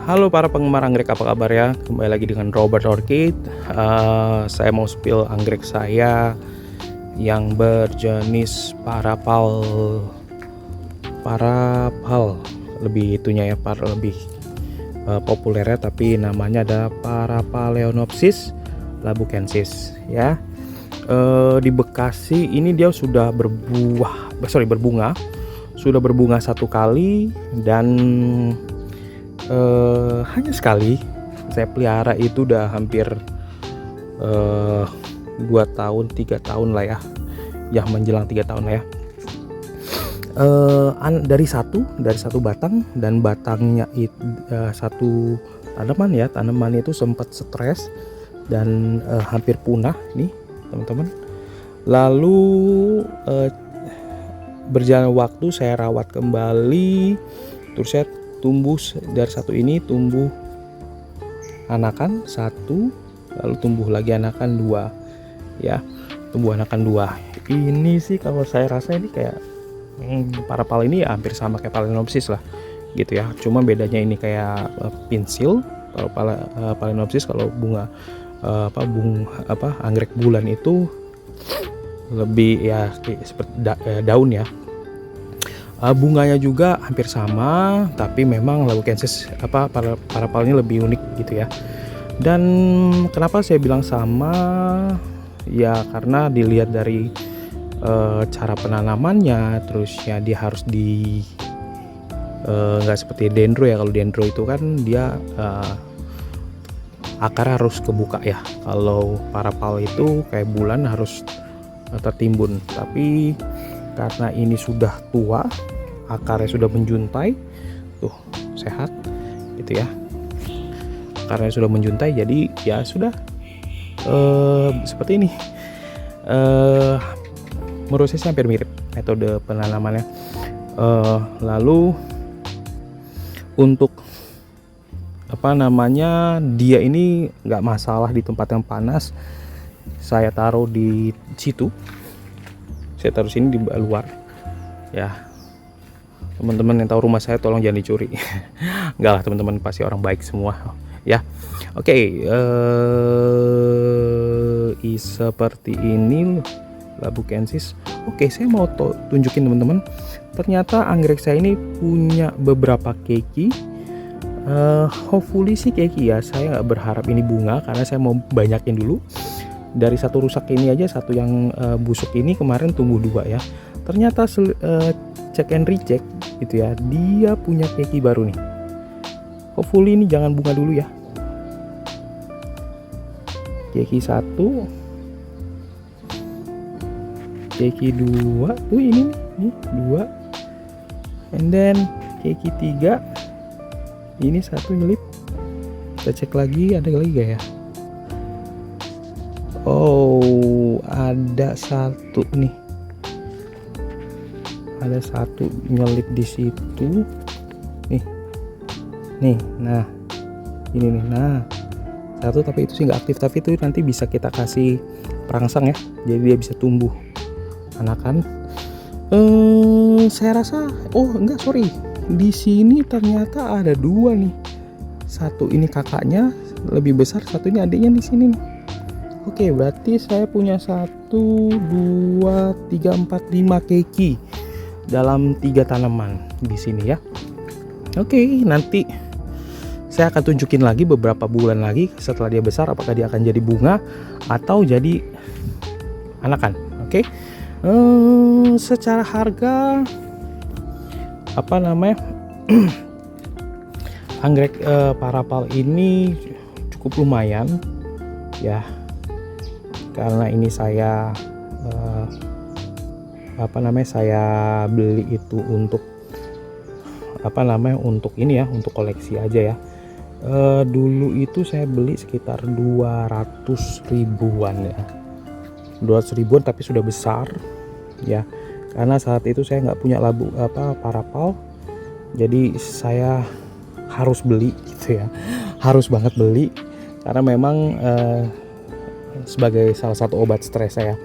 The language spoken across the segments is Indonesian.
Halo para penggemar anggrek, apa kabar ya? Kembali lagi dengan Robert Orchid. Saya mau spill anggrek saya yang berjenis parapal, lebih itunya ya, lebih populernya, tapi namanya ada Parapaleonopsis labukensis ya. Di Bekasi ini dia sudah berbunga, sudah berbunga satu kali dan hanya sekali. Saya pelihara itu udah hampir 2 tahun 3 tahun lah ya, menjelang 3 tahun lah ya. Dari satu batang, dan batangnya itu satu tanaman itu sempat stres dan hampir punah nih teman-teman. Lalu berjalan waktu saya rawat kembali, terus saya tumbuh dari satu ini, tumbuh anakan satu, lalu tumbuh lagi anakan dua ya, tumbuh anakan dua. Ini sih kalau saya rasa ini kayak parapal ini ya hampir sama kayak Phalaenopsis lah gitu ya, cuma bedanya ini kayak pensil. Kalau Phalaenopsis, kalau anggrek bulan itu lebih ya seperti daun ya. Bunganya juga hampir sama, tapi memang labukensis parapalnya lebih unik gitu ya. Dan kenapa saya bilang sama ya, karena dilihat dari cara penanamannya, terus ya dia harus nggak seperti dendro ya. Kalau dendro itu kan dia akar harus kebuka ya, kalau parapal itu kayak bulan harus tertimbun. Tapi karena ini sudah tua, akarnya sudah menjuntai, tuh sehat gitu ya, akarnya sudah menjuntai, jadi ya sudah seperti ini. Menurut saya hampir mirip metode penanamannya. Lalu untuk dia ini nggak masalah di tempat yang panas. Saya taruh di situ, saya taruh sini di luar ya. Teman-teman yang tahu rumah saya tolong jangan dicuri. Enggak lah teman-teman, pasti orang baik semua ya. Oke, seperti ini labukensis. Oke, saya mau tunjukin teman-teman, ternyata anggrek saya ini punya beberapa keiki. Hopefully sih keiki ya, saya nggak berharap ini bunga karena saya mau banyakin dulu. Dari satu rusak ini aja, satu yang busuk ini kemarin tumbuh 2 ya. Ternyata check and recheck gitu ya, dia punya keiki baru nih. Hopefully ini jangan bunga dulu ya. Keiki 1, keiki 2 tuh, ini nih 2, and then keiki 3 ini 1 nyelip. Kita cek lagi, ada lagi gak ya? Oh, ada 1 nih, ada 1 nyelip di situ nih. Nah ini nih, nah 1, tapi itu sih nggak aktif, tapi itu nanti bisa kita kasih perangsang ya, jadi dia bisa tumbuh anakan. Saya rasa di sini ternyata ada 2 nih. 1 ini kakaknya lebih besar, 1 ini adiknya di sini nih. Oke, berarti saya punya 1, 2, 3, 4, 5 keiki dalam 3 tanaman di sini ya. Oke, nanti saya akan tunjukin lagi beberapa bulan lagi setelah dia besar, apakah dia akan jadi bunga atau jadi anakan. Oke. Secara harga anggrek parapal ini cukup lumayan ya, karena ini saya saya beli itu untuk untuk ini ya, untuk koleksi aja ya. Dulu itu saya beli sekitar 200 ribuan ya, 200 ribuan, tapi sudah besar ya, karena saat itu saya nggak punya parapal, jadi saya harus beli gitu ya, harus banget beli karena memang sebagai salah satu obat stres saya.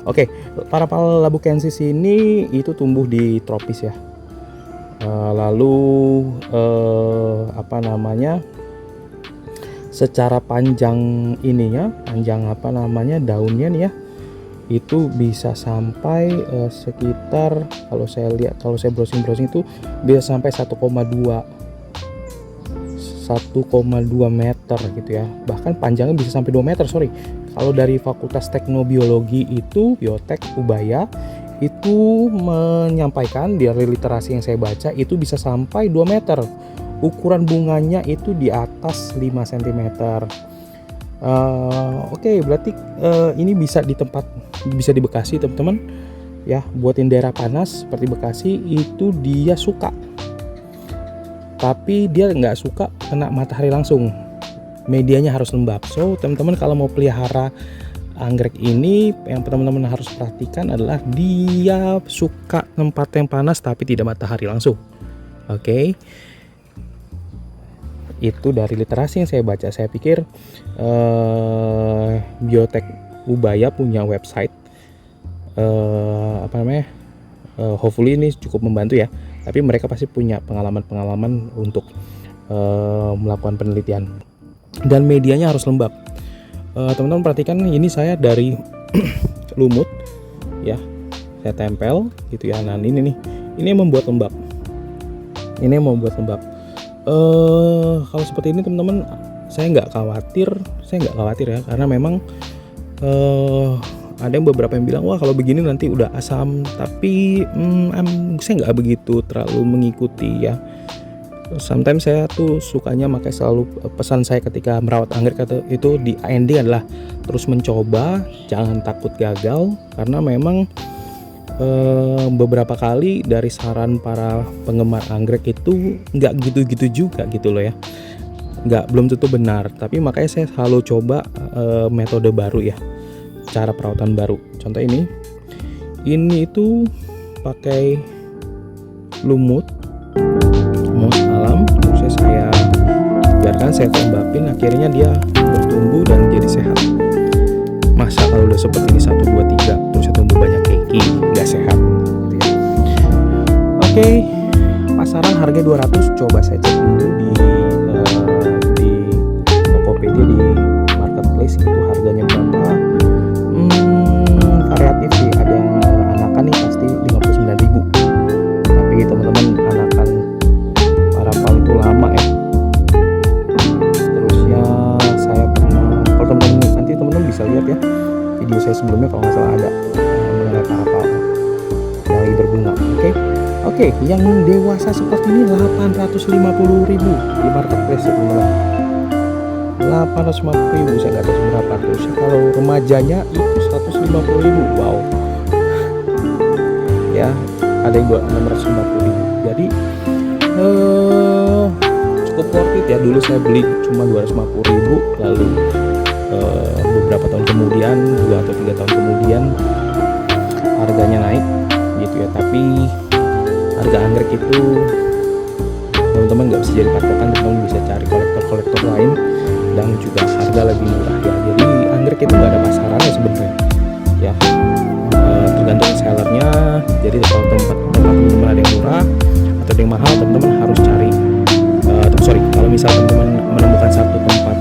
Oke, parapal labukensis ini itu tumbuh di tropis ya. Lalu apa namanya, secara panjang ininya, panjang apa namanya daunnya nih ya, itu bisa sampai sekitar, kalau saya lihat, kalau saya browsing itu bisa sampai 1,2 meter gitu ya, bahkan panjangnya bisa sampai 2 meter. Kalau dari Fakultas Teknobiologi itu, Biotek Ubaya itu menyampaikan dari literasi yang saya baca itu bisa sampai 2 meter. Ukuran bunganya itu di atas 5 cm. Oke, berarti ini bisa di Bekasi teman-teman ya, buatin daerah panas seperti Bekasi itu dia suka, tapi dia nggak suka kena matahari langsung, medianya harus lembab. So teman-teman kalau mau pelihara anggrek ini, yang teman-teman harus perhatikan adalah dia suka tempat yang panas tapi tidak matahari langsung. Oke. Itu dari literasi yang saya baca. Saya pikir Biotek Ubaya punya website, hopefully ini cukup membantu ya. Tapi mereka pasti punya pengalaman untuk melakukan penelitian. Dan medianya harus lembab. Teman-teman perhatikan, ini saya dari lumut ya, saya tempel gitu ya. Nah ini nih, ini yang membuat lembab. Kalau seperti ini teman-teman, saya nggak khawatir ya, karena memang ada yang beberapa yang bilang wah kalau begini nanti udah asam, tapi saya nggak begitu terlalu mengikuti ya. Sometimes saya tuh sukanya pakai, selalu pesan saya ketika merawat anggrek itu di ending adalah terus mencoba, jangan takut gagal, karena memang beberapa kali dari saran para penggemar anggrek itu nggak gitu-gitu juga gitu loh ya, belum tentu benar. Tapi makanya saya selalu coba metode baru ya, cara perawatan baru. Contoh ini itu pakai lumut alam, terus saya biarkan, saya tembapin, akhirnya dia bertumbuh dan jadi sehat. Masa kalau udah seperti ini 1, 2, 3 terus tumbuh banyak keki, nggak sehat gitu ya. Oke, pasaran harga 200, coba saya cek dulu di Tokopedia, di marketplace itu harganya berapa. Variatif sih, ada yang anakan nih pasti 59.000, tapi teman-teman anakan parapal itu lama ya. Terusnya saya pernah, kalau teman-teman nanti teman-teman bisa lihat ya video saya sebelumnya, kalau nggak salah ada mengenai parapal yang lagi berbunga. Oke, yang dewasa seperti ini 850.000 di marketplace teman-teman. 850.000, saya nggak tahu seberapa. Terus kalau remajanya itu 150.000. Wow ya, ada yang buat 650.000. Jadi cukup worth it ya. Dulu saya beli cuma 250.000, lalu beberapa tahun kemudian, 2 atau 3 tahun kemudian harganya naik gitu ya. Tapi harga anggrek itu teman-teman nggak bisa jadi patokan, teman-teman bisa cari kolektor lain dan juga harga lebih murah ya. Jadi anggrek itu nggak ada pasarannya sebenarnya ya, tergantung sellernya. Jadi kalau tempat teman-teman ada yang murah atau ada yang mahal, teman-teman harus cari. Kalau misalnya teman-teman menemukan satu tempat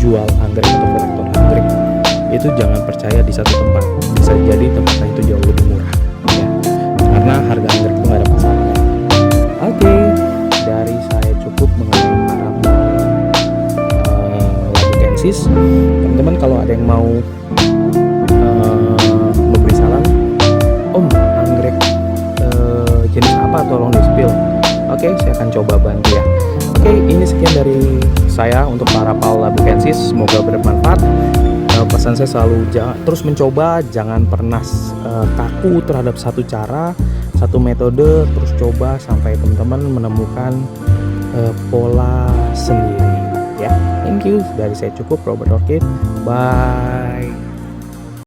jual anggrek atau kolektor anggrek, itu jangan percaya di satu tempat, bisa jadi tempatnya itu jauh lebih murah ya, karena harga anggrek itu nggak ada pasarannya. Oke, dari saya cukup mengenai parapal labukensis. Teman-teman kalau ada yang mau memberi saran, anggrek jenis apa, tolong di spill. Oke, saya akan coba bantu ya. Oke, ini sekian dari saya untuk parapal labukensis, semoga bermanfaat. Pesan saya selalu terus mencoba, jangan pernah kaku terhadap satu cara, satu metode, terus coba sampai teman-teman menemukan pola sendiri ya. Thank you, dari saya cukup, Robert Orchid, bye.